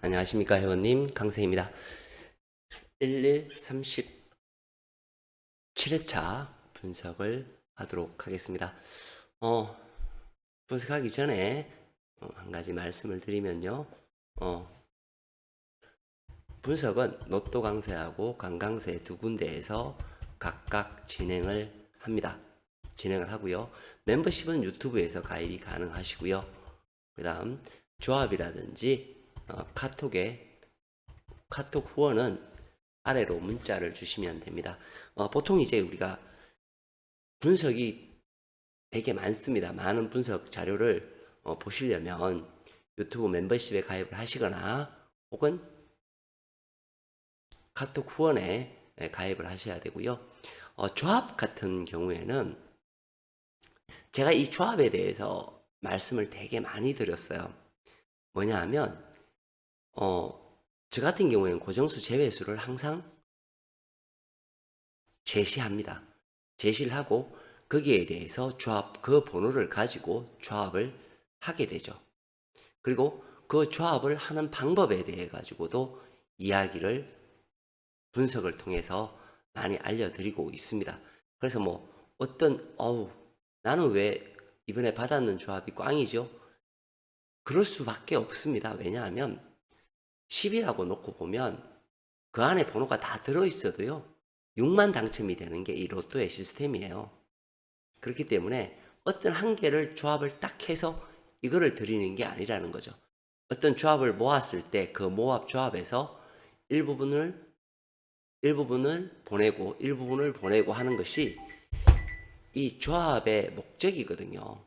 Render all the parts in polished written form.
안녕하십니까 회원님 강세입니다. 1137회차 분석을 하도록 하겠습니다. 분석하기 전에 한 가지 말씀을 드리면요. 분석은 로또 강세하고 강강세 두 군데에서 각각 진행을 합니다. 진행을 하고요. 멤버십은 유튜브에서 가입이 가능하시고요. 그 다음 조합이라든지 카톡 후원은 아래로 문자를 주시면 됩니다. 보통 이제 우리가 분석이 되게 많습니다. 많은 분석 자료를 보시려면 유튜브 멤버십에 가입을 하시거나 혹은 카톡 후원에 가입을 하셔야 되고요. 조합 같은 경우에는 제가 이 조합에 대해서 말씀을 되게 많이 드렸어요. 뭐냐 하면 저 같은 경우에는 고정수 제외수를 항상 제시합니다. 제시를 하고 거기에 대해서 조합, 그 번호를 가지고 조합을 하게 되죠. 그리고 그 조합을 하는 방법에 대해 가지고도 이야기를 분석을 통해서 많이 알려드리고 있습니다. 그래서 뭐 나는 왜 이번에 받았는 조합이 꽝이죠? 그럴 수밖에 없습니다. 왜냐하면 10이라고 놓고 보면 그 안에 번호가 다 들어있어도요. 6만 당첨이 되는 게 이 로또의 시스템이에요. 그렇기 때문에 어떤 한 개를 조합을 딱 해서 이거를 드리는 게 아니라는 거죠. 어떤 조합을 모았을 때 그 모합 조합에서 일부분을 보내고 일부분을 보내고 하는 것이 이 조합의 목적이거든요.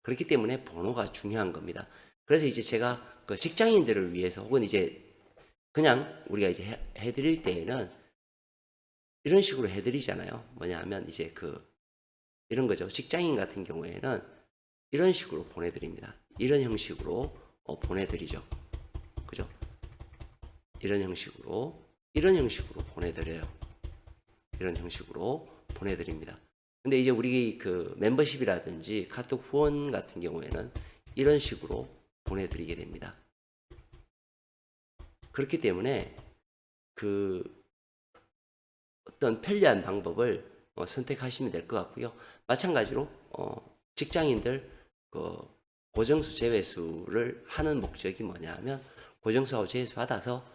그렇기 때문에 번호가 중요한 겁니다. 그래서 이제 제가 그 직장인들을 위해서 혹은 이제 그냥 우리가 이제 해드릴 때에는 이런 식으로 해드리잖아요. 뭐냐 하면 이제 이런 거죠. 직장인 같은 경우에는 이런 식으로 보내드립니다. 이런 형식으로 보내드리죠. 그죠? 이런 형식으로 보내드려요. 이런 형식으로 보내드립니다. 근데 이제 우리 그 멤버십이라든지 카톡 후원 같은 경우에는 이런 식으로 보내드리게 됩니다. 그렇기 때문에 그 어떤 편리한 방법을 선택하시면 될 것 같고요. 마찬가지로 직장인들 그 고정수 제외수를 하는 목적이 뭐냐 하면 고정수하고 제외수 받아서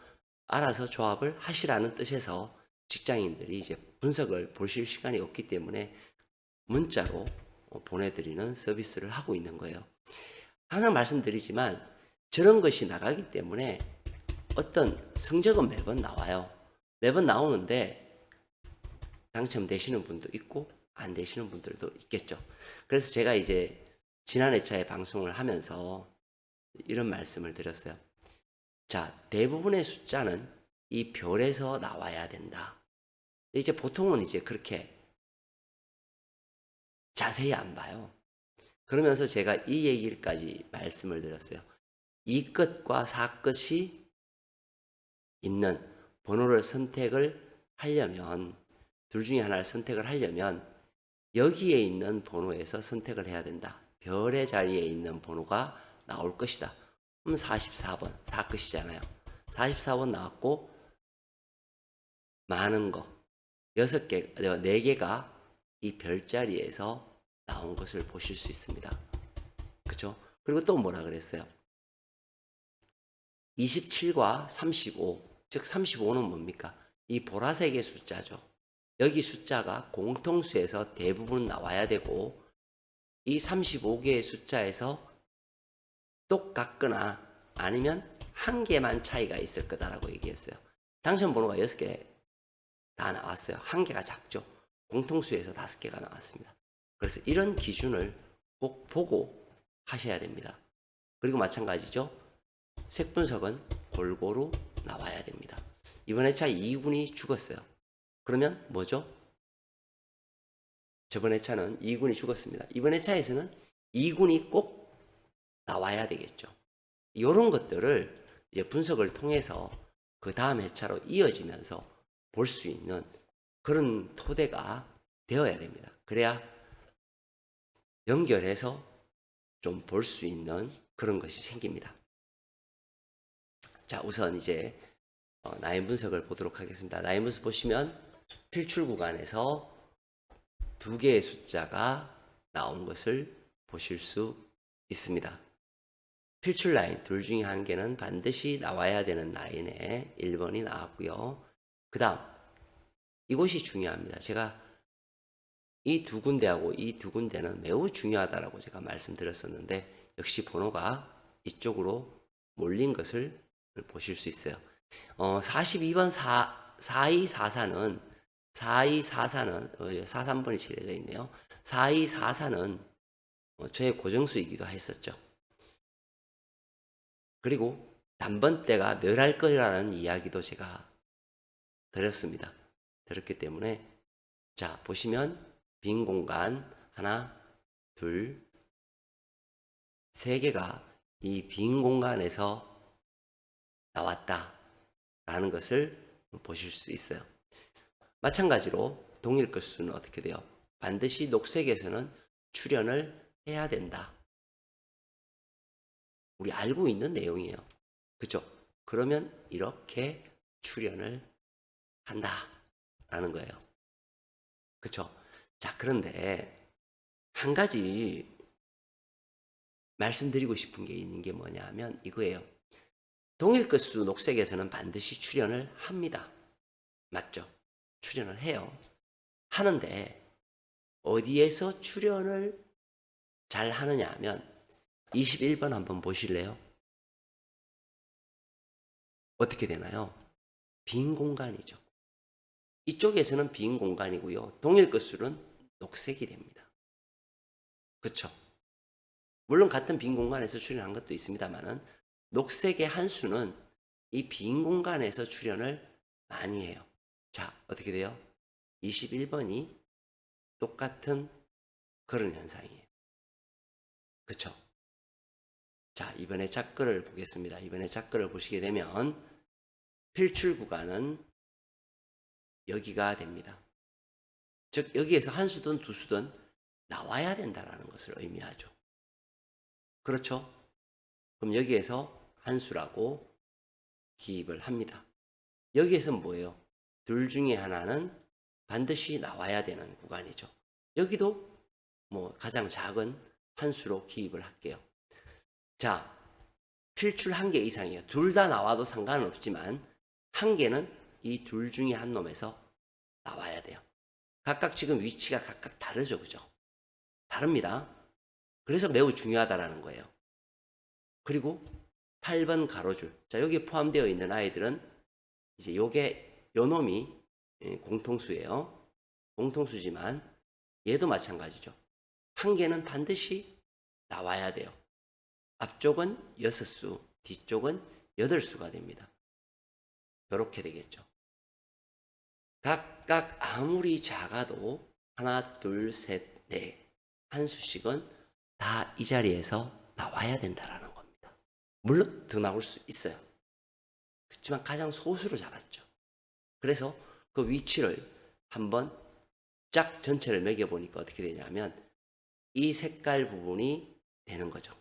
알아서 조합을 하시라는 뜻에서 직장인들이 이제 분석을 보실 시간이 없기 때문에 문자로 보내드리는 서비스를 하고 있는 거예요. 항상 말씀드리지만 저런 것이 나가기 때문에 어떤 성적은 매번 나와요. 매번 나오는데 당첨되시는 분도 있고 안 되시는 분들도 있겠죠. 그래서 제가 이제 지난 회차에 방송을 하면서 이런 말씀을 드렸어요. 자, 대부분의 숫자는 이 별에서 나와야 된다. 이제 보통은 이제 그렇게 자세히 안 봐요. 그러면서 제가 이 얘기까지 말씀을 드렸어요. 이 끝과 사 끝이 있는 번호를 선택을 하려면 둘 중에 하나를 선택을 하려면 여기에 있는 번호에서 선택을 해야 된다. 별의 자리에 있는 번호가 나올 것이다. 그럼 44번, 4끝이잖아요. 44번 나왔고, 많은 거, 6개, 4개가 이 별자리에서 나온 것을 보실 수 있습니다. 그쵸? 그리고 또 뭐라 그랬어요? 27과 35, 즉 35는 뭡니까? 이 보라색의 숫자죠. 여기 숫자가 공통수에서 대부분 나와야 되고 이 35개의 숫자에서 똑같거나 아니면 한 개만 차이가 있을 거다라고 얘기했어요. 당첨 번호가 6개 다 나왔어요. 한 개가 작죠. 공통수에서 5개가 나왔습니다. 그래서 이런 기준을 꼭 보고 하셔야 됩니다. 그리고 마찬가지죠. 색 분석은 골고루 나와야 됩니다. 이번 회차 2군이 죽었어요. 그러면 뭐죠? 저번 회차는 2군이 죽었습니다. 이번 회차에서는 2군이 꼭 나와야 되겠죠. 이런 것들을 이제 분석을 통해서 그 다음 회차로 이어지면서 볼 수 있는 그런 토대가 되어야 됩니다. 그래야 연결해서 좀 볼 수 있는 그런 것이 생깁니다. 자, 우선 이제 나인 분석을 보도록 하겠습니다. 나인 분석 보시면 필출 구간에서 두 개의 숫자가 나온 것을 보실 수 있습니다. 필출 라인 둘 중에 한 개는 반드시 나와야 되는 라인에 1번이 나왔고요. 그 다음 이곳이 중요합니다. 제가 이 두 군데하고 이 두 군데는 매우 중요하다라고 제가 말씀드렸었는데 역시 번호가 이쪽으로 몰린 것을 보실 수 있어요. 42번 4244는 4244는 43번이 칠해져 있네요. 4244는 저의 고정수이기도 했었죠. 그리고 단번대가 멸할 거라는 이야기도 제가 드렸습니다. 드렸기 때문에 자 보시면 빈 공간 하나 둘 세 개가 이 빈 공간에서 나왔다라는 것을 보실 수 있어요. 마찬가지로 동일 것수는 어떻게 돼요? 반드시 녹색에서는 출현을 해야 된다. 우리 알고 있는 내용이에요. 그죠? 그러면 이렇게 출현을 한다라는 거예요. 그쵸? 자, 그런데 한 가지 말씀드리고 싶은 게 있는 게 뭐냐 하면 이거예요. 동일 끝수 녹색에서는 반드시 출현을 합니다. 맞죠? 출현을 해요. 하는데 어디에서 출현을 잘 하느냐 하면 21번 한번 보실래요? 어떻게 되나요? 빈 공간이죠. 이쪽에서는 빈 공간이고요. 동일 끝수는 녹색이 됩니다. 그렇죠? 물론 같은 빈 공간에서 출현한 것도 있습니다만은 녹색의 한 수는 이 빈 공간에서 출현을 많이 해요. 자, 어떻게 돼요? 21번이 똑같은 그런 현상이에요. 그렇죠? 자, 이번에 짝글을 보겠습니다. 이번에 짝글을 보시게 되면 필출 구간은 여기가 됩니다. 즉 여기에서 한 수든 두 수든 나와야 된다는 것을 의미하죠. 그렇죠? 그럼 여기에서 한 수라고 기입을 합니다. 여기에서는 뭐예요? 둘 중에 하나는 반드시 나와야 되는 구간이죠. 여기도 뭐 가장 작은 한 수로 기입을 할게요. 자, 필출 한 개 이상이에요. 둘 다 나와도 상관은 없지만 한 개는 이 둘 중에 한 놈에서 나와야 돼요. 각각 지금 위치가 각각 다르죠. 그죠? 다릅니다. 그래서 매우 중요하다라는 거예요. 그리고 8번 가로줄. 자, 여기에 포함되어 있는 아이들은 이제 요 놈이 공통수예요. 공통수지만 얘도 마찬가지죠. 한 개는 반드시 나와야 돼요. 앞쪽은 6수, 뒤쪽은 8수가 됩니다. 이렇게 되겠죠. 각각 아무리 작아도 하나, 둘, 셋, 넷 한 수씩은 다 이 자리에서 나와야 된다라는 겁니다. 물론 더 나올 수 있어요. 그렇지만 가장 소수로 잡았죠. 그래서 그 위치를 한번 짝 전체를 매겨보니까 어떻게 되냐면 이 색깔 부분이 되는 거죠.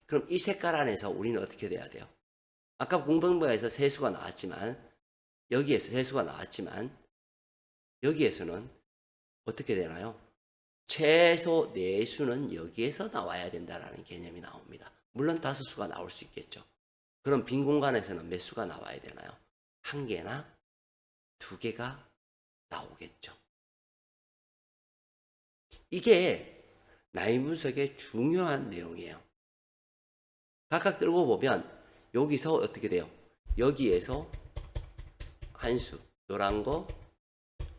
그럼 이 색깔 안에서 우리는 어떻게 돼야 돼요? 아까 공병부에서 세수가 나왔지만 여기에서 세수가 나왔지만 여기에서는 어떻게 되나요? 최소 4수는 여기에서 나와야 된다는 개념이 나옵니다. 물론 5수가 나올 수 있겠죠. 그럼 빈 공간에서는 몇 수가 나와야 되나요? 1개나 2개가 나오겠죠. 이게 나인 분석의 중요한 내용이에요. 각각 들고 보면 여기서 어떻게 돼요? 여기에서 한 수, 노란 거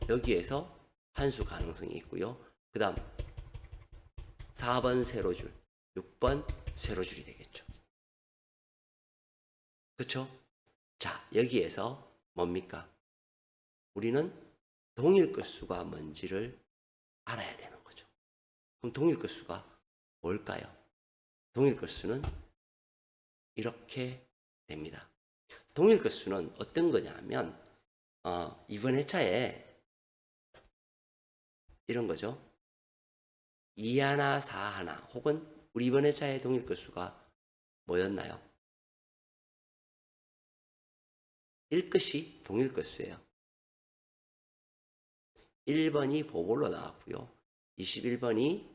여기에서 한 수 가능성이 있고요. 그 다음 4번 세로줄, 6번 세로줄이 되겠죠. 그렇죠? 자, 여기에서 뭡니까? 우리는 동일 끝수가 뭔지를 알아야 되는 거죠. 그럼 동일 끝수가 뭘까요? 동일 끝수는 이렇게 됩니다. 동일 끝수는 어떤 거냐면 이번 회차에 이런 거죠. 2 하나, 4 하나 혹은 우리 이번 회차의 동일 끝수가 뭐였나요? 것이 동일 것수예요. 1번이 보볼로 나왔고요. 21번이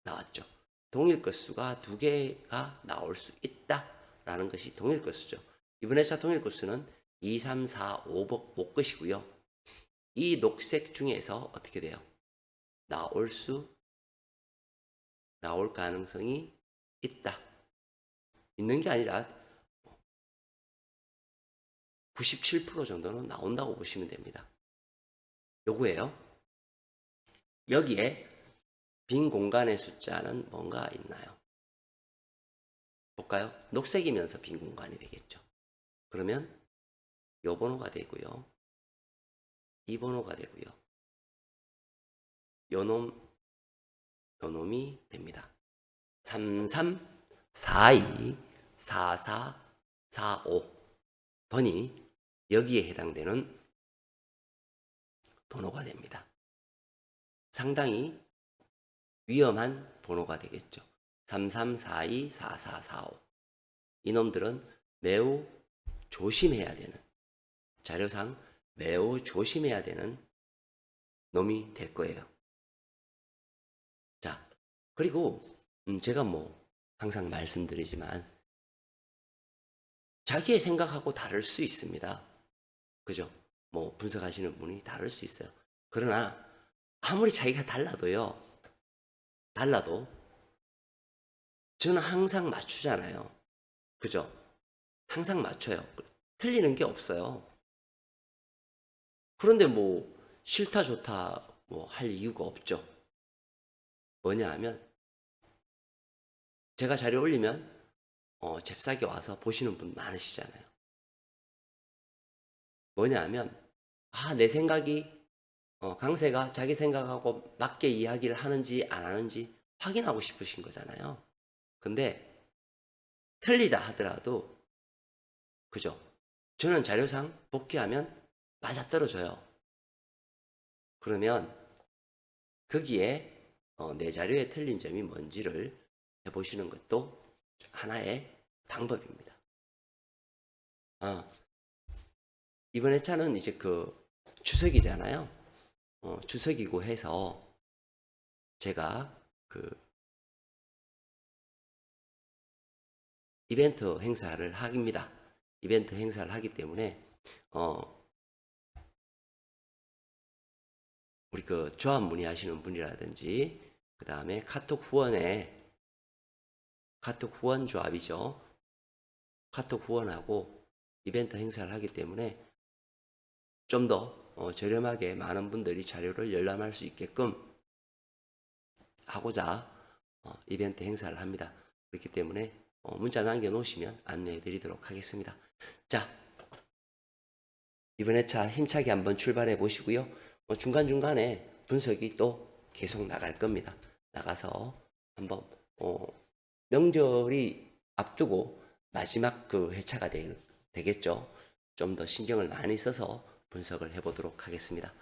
나왔죠. 동일 것수가 두 개가 나올 수 있다라는 것이 동일 것수죠. 이번 회차 동일 것수는 2, 3, 4, 5 것이고요. 이 녹색 중에서 어떻게 돼요? 나올 가능성이 있다. 있는 게 아니라 97% 정도는 나온다고 보시면 됩니다. 요거예요. 여기에 빈 공간의 숫자는 뭔가 있나요? 볼까요? 녹색이면서 빈 공간이 되겠죠. 그러면 요 번호가 되고요. 이 번호가 되고요. 요놈이 됩니다. 33, 42, 44, 45 번이 여기에 해당되는 번호가 됩니다. 상당히 위험한 번호가 되겠죠. 33, 42, 44, 45 이놈들은 매우 조심해야 되는, 자료상 매우 조심해야 되는 놈이 될 거예요. 자, 그리고 제가 항상 말씀드리지만 자기의 생각하고 다를 수 있습니다. 그죠? 분석하시는 분이 다를 수 있어요. 그러나 아무리 자기가 달라도 저는 항상 맞추잖아요. 그죠? 항상 맞춰요. 틀리는 게 없어요. 그런데 싫다 좋다 할 이유가 없죠. 뭐냐 하면 제가 자료 올리면 잽싸게 와서 보시는 분 많으시잖아요. 뭐냐 하면 내 생각이 강세가 자기 생각하고 맞게 이야기를 하는지 안 하는지 확인하고 싶으신 거잖아요. 근데 틀리다 하더라도 그죠? 저는 자료상 복귀하면 맞아떨어져요. 그러면 거기에 내 자료에 틀린 점이 뭔지를 해보시는 것도 하나의 방법입니다. 이번 회차는 이제 추석이잖아요. 추석이고 해서 제가 이벤트 행사를 합니다. 이벤트 행사를 하기 때문에 우리 조합 문의하시는 분이라든지 그 다음에 카톡 후원 조합이죠. 카톡 후원하고 이벤트 행사를 하기 때문에 좀 더 저렴하게 많은 분들이 자료를 열람할 수 있게끔 하고자 이벤트 행사를 합니다. 그렇기 때문에 문자 남겨놓으시면 안내해 드리도록 하겠습니다. 자, 이번 회차 힘차게 한번 출발해 보시고요. 중간중간에 분석이 또 계속 나갈 겁니다. 나가서 한번 명절이 앞두고 마지막 회차가 되겠죠. 좀 더 신경을 많이 써서 분석을 해보도록 하겠습니다.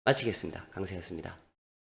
마치겠습니다. 강세였습니다.